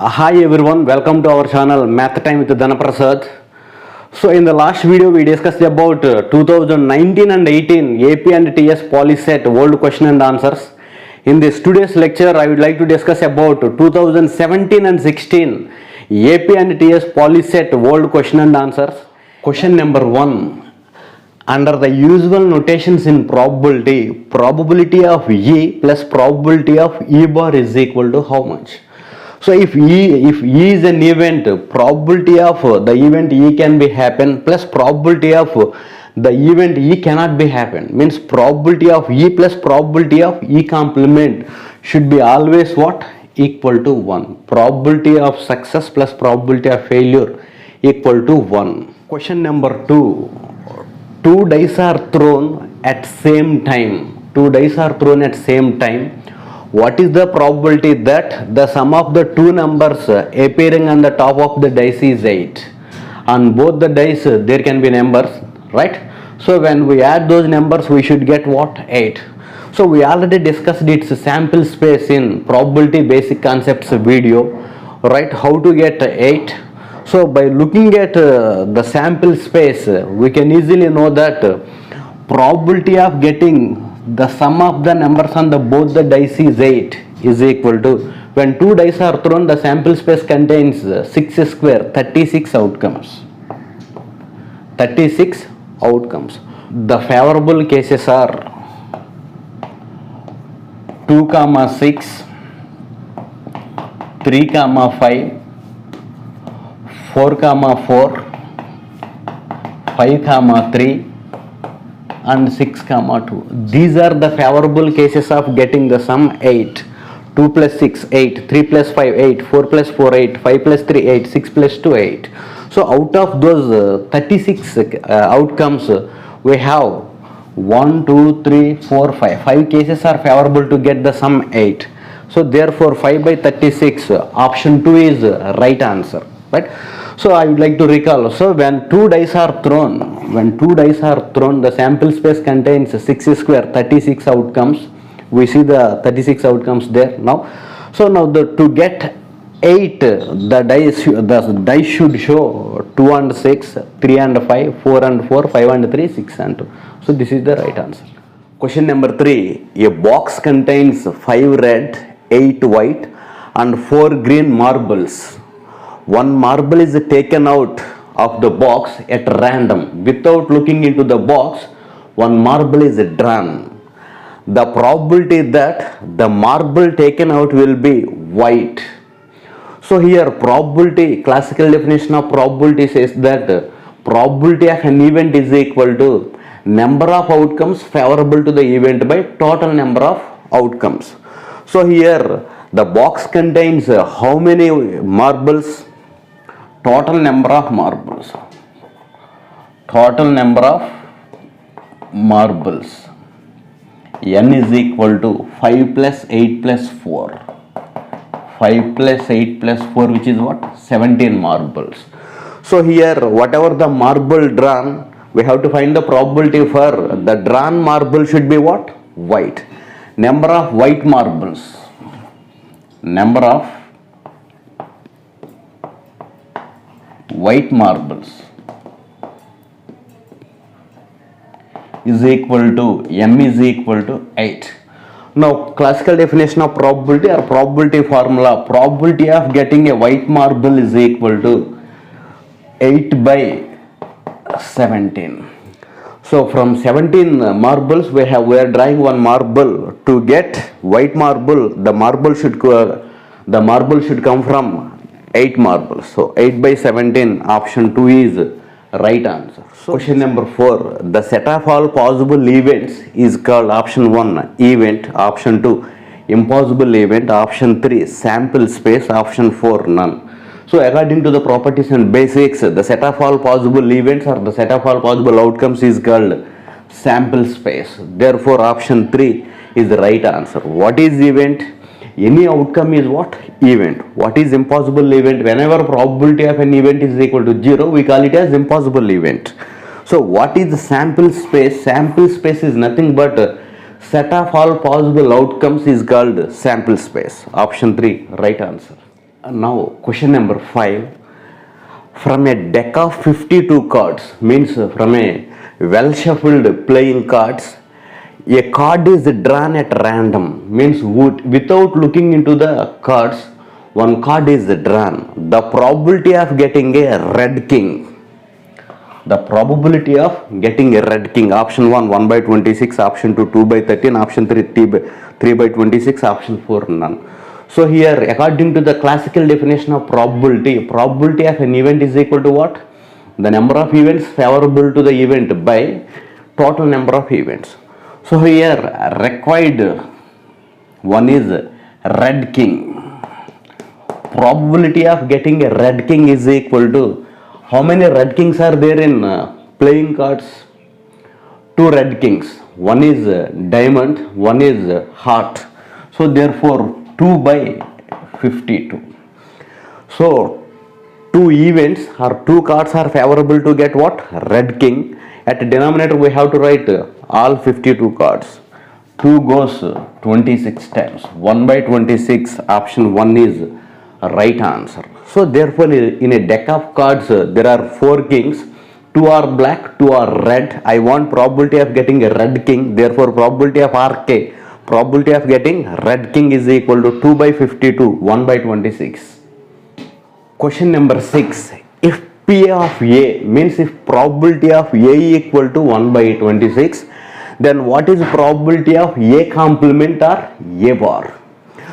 Hi everyone, welcome to our channel Math Time with Dhanaprasad. So in the last video we discussed about 2019 and 18 AP and TS Polyset World Question and Answers. In this today's lecture I would like to discuss about 2017 and 16 AP and TS Polyset World Question and Answers. Question number 1. Under the usual notations in probability, probability of E plus probability of E bar is equal to how much? So if E is an event, probability of the event E can be happen plus probability of the event E cannot be happen, means probability of E plus probability of E complement should be always what? Equal to 1. Probability of success plus probability of failure equal to 1. Question number 2. Two dice are thrown at same time. Two dice are thrown at same time. What is the probability that the sum of the two numbers appearing on the top of the dice is 8? On both the dice there can be numbers, right? So when we add those numbers we should get what? 8. So we already discussed its sample space in probability basic concepts video, right? How to get 8. So by looking at the sample space we can easily know that probability of getting the sum of the numbers on the both the dice is 8 is equal to, when two dice are thrown the sample space contains 6 square, 36 outcomes. 36 outcomes. The favorable cases are 2, 6, 3, 5, 4, 4, 5, 3 and 6, 2. These are the favorable cases of getting the sum 8. 2 plus 6, 8. 3 plus 5, 8. 4 plus 4, 8. 5 plus 3, 8. 6 plus 2, 8. So out of those 36 outcomes, we have 1, 2, 3, 4, 5. 5 cases are favorable to get the sum 8. So therefore 5 by 36, option 2 is right answer, right? So I would like to recall, so when two dice are thrown, the sample space contains 6 square, 36 outcomes. We see the 36 outcomes there now. So now to get 8, the dice should show 2 and 6, 3 and 5, 4 and 4, 5 and 3, 6 and 2. So this is the right answer. Question number 3. A box contains 5 red, 8 white and 4 green marbles. One marble is taken out of the box at random. Without looking into the box, one marble is drawn. The probability that the marble taken out will be white. So here probability, classical definition of probability says that probability of an event is equal to number of outcomes favorable to the event by total number of outcomes. So here the box contains how many marbles? Total number of marbles. Total number of marbles. N is equal to 5 plus 8 plus 4. 5 plus 8 plus 4, which is what? 17 marbles. So here whatever the marble drawn, we have to find the probability for the drawn marble should be what? White. Number of white marbles. Number of white marbles is equal to M is equal to 8. Now classical definition of probability or probability formula, probability of getting a white marble is equal to 8 by 17. So from 17 marbles we are drawing one marble. To get white marble, the marble should come from 8 marbles. So 8 by 17, option 2 is right answer. So question number 4. The set of all possible events is called option 1 event, option 2 impossible event, option 3 sample space, option 4 none. So according to the properties and basics, the set of all possible events or the set of all possible outcomes is called sample space. Therefore option 3 is the right answer. What is event? Any outcome is what? Event. What is impossible event? Whenever probability of an event is equal to 0, we call it as impossible event. So what is the sample space? Sample space is nothing but set of all possible outcomes is called sample space. Option 3, right answer. Now, question number 5. From a deck of 52 cards, means from a well shuffled playing cards, a card is drawn at random, means without looking into the cards, one card is drawn. The probability of getting a red king. The probability of getting a red king, option 1 1 by 26, option 2 2 by 13, option 3 3 by 26, option 4 none. So here, according to the classical definition of probability of an event is equal to what? The number of events favorable to the event by total number of events. So here required one is red king. Probability of getting a red king is equal to, how many red kings are there in playing cards? 2 red kings. One is diamond, one is heart. So therefore 2 by 52. So 2 events or 2 cards are favorable to get what? Red king. At denominator we have to write all 52 cards. 2 goes 26 times. 1 by 26, option 1 is right answer. So therefore in a deck of cards there are 4 kings. 2 are black, 2 are red. I want probability of getting a red king. Therefore probability of RK, probability of getting red king is equal to 2 by 52, 1 by 26. Question number 6. If P of A, means if probability of A equal to 1 by 26, then what is probability of A complement or A bar?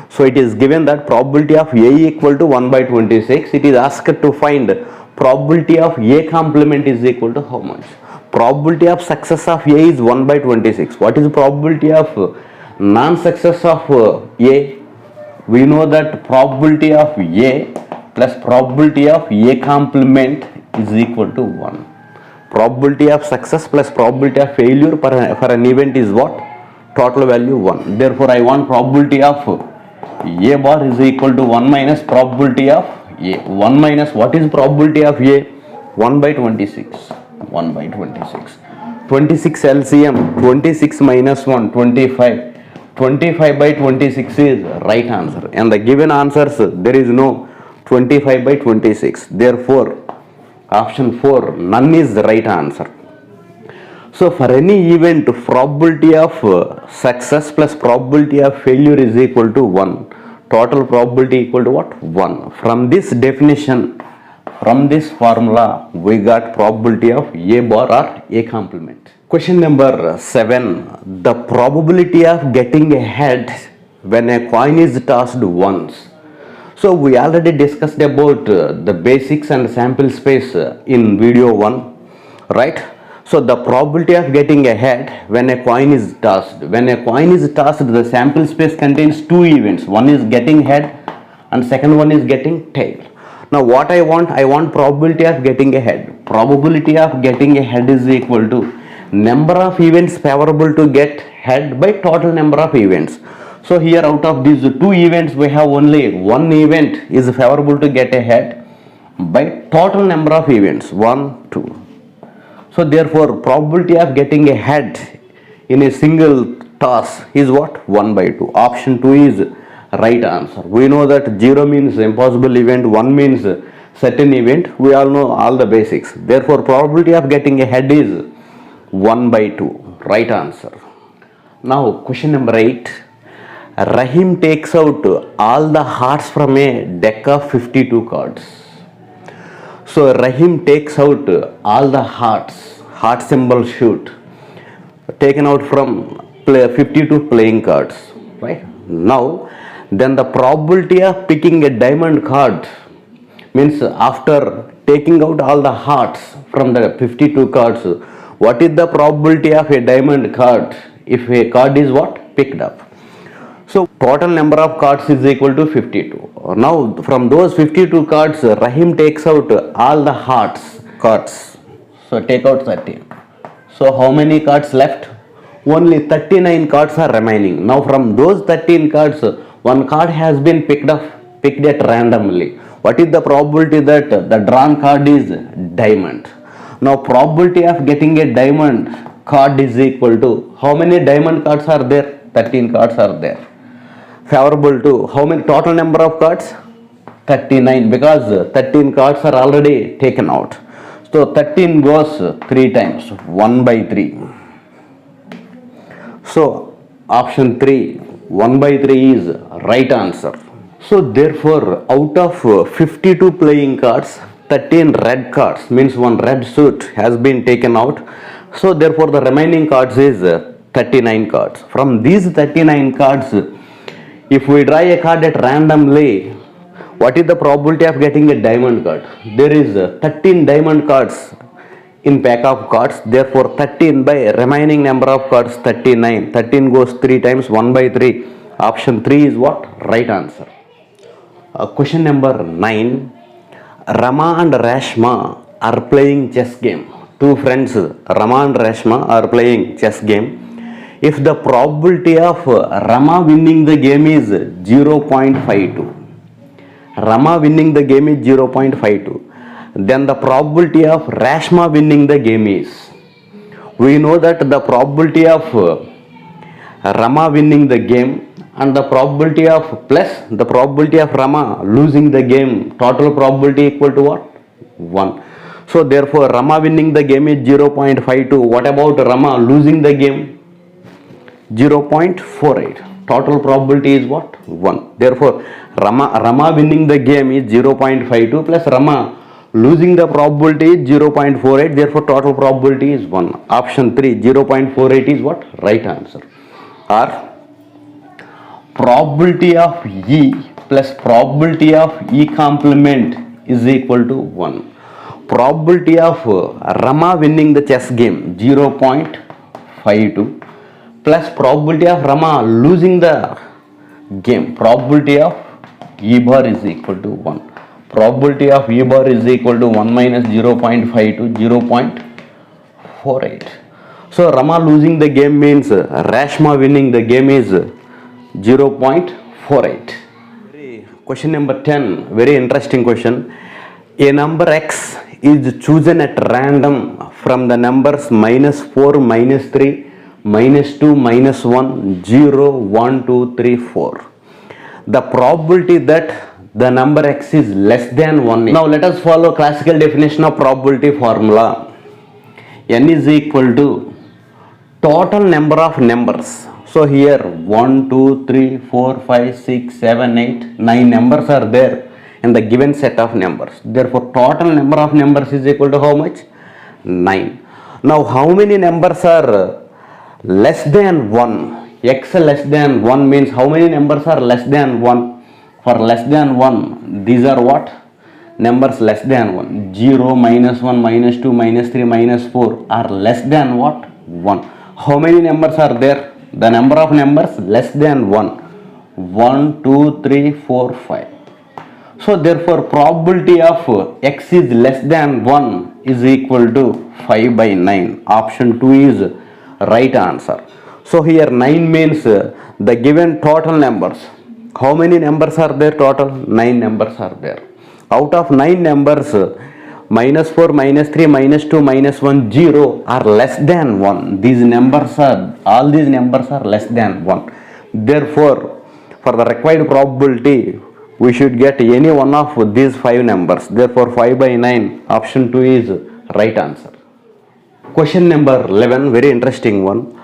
So it is given that probability of A equal to 1 by 26. It is asked to find probability of A complement is equal to how much? Probability of success of A is 1 by 26. What is probability of non-success of A? We know that probability of A plus probability of A complement is equal to 1. Probability of success plus probability of failure for an event is what? Total value 1. Therefore I want probability of A bar is equal to 1 minus probability of A. 1 minus what is probability of A? 1 by 26. 1 by 26. 26 LCM, 26 minus 1, 25. 25 by 26 is right answer. And the given answers, there is no 25 by 26. Therefore, option 4, none is the right answer. So for any event, probability of success plus probability of failure is equal to 1. Total probability equal to what? 1. From this definition, from this formula, we got probability of A bar or A complement. Question number 7. The probability of getting a head when a coin is tossed once. So we already discussed about the basics and sample space in video 1, right? So the probability of getting a head when a coin is tossed. When a coin is tossed, the sample space contains 2 events. One is getting head and second one is getting tail. Now what I want probability of getting a head. Probability of getting a head is equal to number of events favorable to get head by total number of events. So here out of these 2 events we have only one event is favorable to get a head by total number of events 1, 2. So therefore probability of getting a head in a single toss is what? 1 by 2. Option 2 is right answer. We know that 0 means impossible event, 1 means certain event. We all know all the basics. Therefore probability of getting a head is 1 by 2. Right answer. Now question number 8. Rahim takes out all the hearts from a deck of 52 cards. So Rahim takes out all the hearts, heart symbol shoot, taken out from 52 playing cards, right? Now, then the probability of picking a diamond card, means after taking out all the hearts from the 52 cards, what is the probability of a diamond card if a card is what? Picked up. So total number of cards is equal to 52. Now from those 52 cards, Rahim takes out all the hearts cards. So take out 30. So how many cards left? Only 39 cards are remaining. Now from those 13 cards, one card has been picked at randomly. What is the probability that the drawn card is diamond? Now probability of getting a diamond card is equal to how many diamond cards are there? 13 cards are there. Favorable to how many total number of cards? 39 because 13 cards are already taken out. So 13 goes 3 times, 1 by 3. So option 3, 1 by 3 is right answer. So therefore, out of 52 playing cards, 13 red cards means one red suit has been taken out. So therefore, the remaining cards is 39 cards. From these 39 cards, if we draw a card at randomly, what is the probability of getting a diamond card? There is 13 diamond cards in pack of cards. Therefore, 13 by remaining number of cards 39. 13 goes 3 times, 1 by 3. Option 3 is what? Right answer. Question number 9. Rama and Rashma are playing chess game. Two friends, Rama and Rashma, are playing chess game. If the probability of Rama winning the game is 0.52, Rama winning the game is 0.52, then the probability of Rashma winning the game is, we know that the probability of Rama winning the game and the probability of plus the probability of Rama losing the game, total probability equal to what? 1. So therefore Rama winning the game is 0.52. What about Rama losing the game? 0.48. Total probability is what? 1. Therefore Rama winning the game is 0.52 plus Rama losing the probability is 0.48. Therefore total probability is 1. Option 3, 0.48 is what? Right answer. Or probability of E plus probability of E complement is equal to 1. Probability of Rama winning the chess game 0.52 plus probability of Rama losing the game, probability of E bar is equal to 1. Probability of E bar is equal to 1 minus 0.52, 0.48. So Rama losing the game means Rashma winning the game is 0.48. Question number 10, very interesting question. A number x is chosen at random from the numbers minus 4, minus 3, minus 2, minus 1, 0, 1, 2, 3, 4. The probability that the number x is less than 1. Now let us follow classical definition of probability formula. N is equal to total number of numbers. So here 1, 2, 3, 4, 5, 6, 7, 8, 9 numbers are there in the given set of numbers. Therefore total number of numbers is equal to how much? 9. Now how many numbers are less than 1? X less than 1 means how many numbers are less than 1? For less than 1, these are what? Numbers less than 1. 0, minus 1, minus 2, minus 3, minus 4 are less than what? 1. How many numbers are there? The number of numbers less than 1. 1, 2, 3, 4, 5. So therefore probability of x is less than 1 is equal to 5 by 9. Option 2 is right answer. So here 9 means the given total numbers. How many numbers are there total? 9 numbers are there. Out of 9 numbers, minus 4, minus 3, minus 2, minus 1, 0 are less than 1. These numbers are, all these numbers are less than 1. Therefore, for the required probability, we should get any one of these 5 numbers. Therefore, 5 by 9, option 2 is right answer. Question number 11, very interesting one.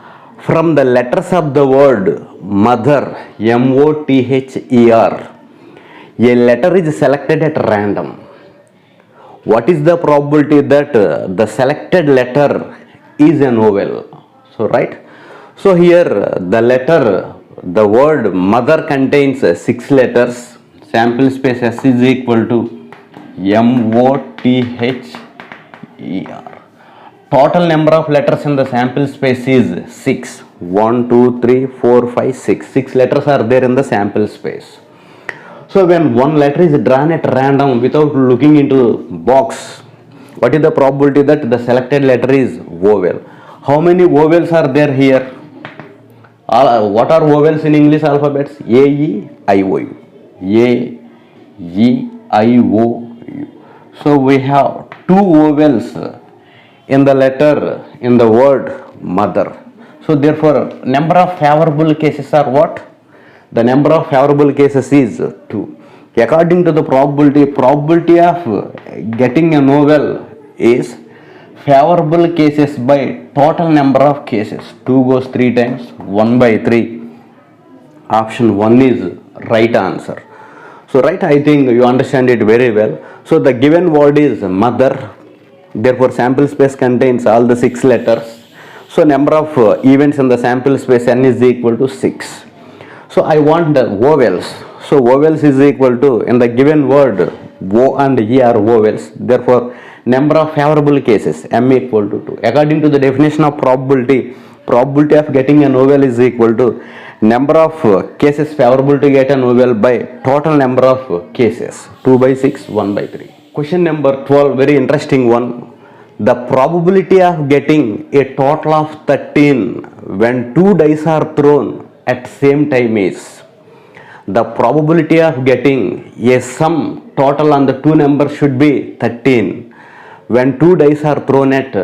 From the letters of the word mother, M-O-T-H-E-R, a letter is selected at random. What is the probability that the selected letter is an vowel? So, right. So, here the letter, the word mother contains 6 letters. Sample space S is equal to M-O-T-H-E-R. Total number of letters in the sample space is 6. 1, 2, 3, 4, 5, 6. 6 letters are there in the sample space. So when one letter is drawn at random without looking into box, what is the probability that the selected letter is vowel? How many vowels are there here? What are vowels in English alphabets? A, E, I, O, U. A, E, I, O, U. So we have 2 vowels in the letter, in the word mother. So therefore number of favorable cases are what? The number of favorable cases is 2. According to the probability of getting a novel is favorable cases by total number of cases. 2 goes 3 times, 1 by 3. Option 1 is right answer. So right, I think you understand it very well. So the given word is mother. Therefore sample space contains all the 6 letters. So number of events in the sample space n is equal to 6. So I want the vowels. So vowels is equal to, in the given word, O and E are vowels. Therefore number of favorable cases m equal to 2. According to the definition of probability of getting a novel is equal to number of cases favorable to get a novel by total number of cases. 2 by 6, 1 by 3. Question number 12, very interesting one. The probability of getting a total of 13 when 2 dice are thrown at same time is, the probability of getting a sum total on the two numbers should be 13 when 2 dice are thrown at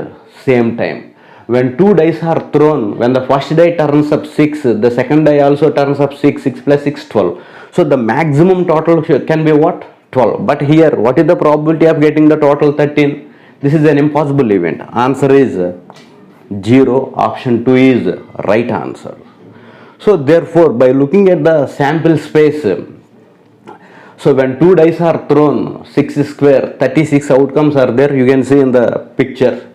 same time. When 2 dice are thrown, when the first die turns up 6, the second die also turns up 6, 6 plus 6, 12. So the maximum total can be what? 12. But here, what is the probability of getting the total 13? This is an impossible event. Answer is 0. Option 2 is right answer. So therefore, by looking at the sample space, so when 2 dice are thrown, 6 square, 36 outcomes are there. You can see in the picture.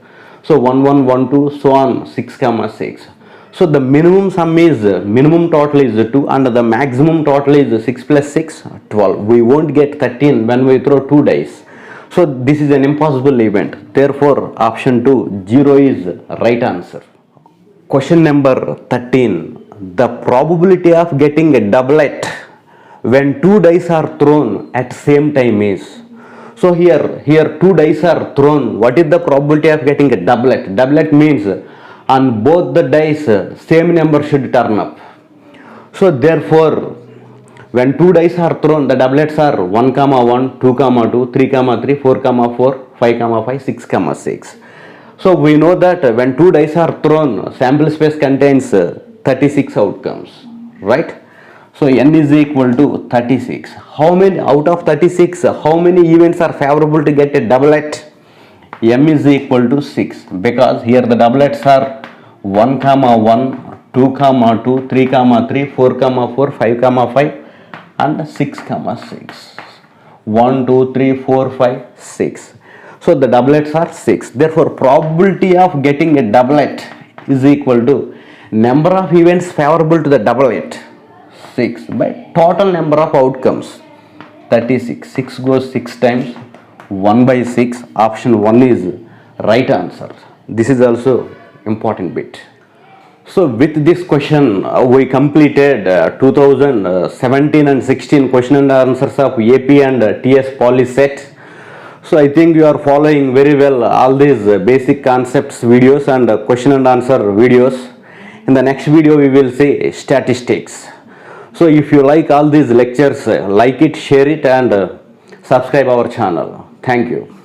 So 1, 1, 1, 2, so on, 6, 6. So the minimum sum is, minimum total is 2 and the maximum total is 6 plus 6, 12. We won't get 13 when we throw 2 dice. So this is an impossible event. Therefore, option 2, 0 is right answer. Question number 13. The probability of getting a doublet when 2 dice are thrown at same time is. So here 2 dice are thrown. What is the probability of getting a doublet? Doublet means on both the dice same number should turn up. So therefore, when 2 dice are thrown, the doublets are 1, 1, 2, 2, 3, 3, 4, 4, 5, 5, 6, 6. So we know that when 2 dice are thrown, sample space contains 36 outcomes, right? So n is equal to 36. How many out of 36? How many events are favorable to get a doublet? M is equal to 6 because here the doublets are 1, 1, 2, 2, 3, 3, 4, 4, 5, 5 and 6, 6. 1, 2, 3, 4, 5, 6. So the doublets are 6. Therefore, probability of getting a doublet is equal to number of events favorable to the doublet, 6, by total number of outcomes, 36. 6 goes 6 times, 1 by 6. Option 1 is right answer. This is also important bit. So with this question, we completed 2017 and 16 question and answers of AP and TS Poly set. So I think you are following very well all these basic concepts videos and question and answer videos. In the next video, we will see statistics. So if you like all these lectures, like it, share it and subscribe our channel. Thank you.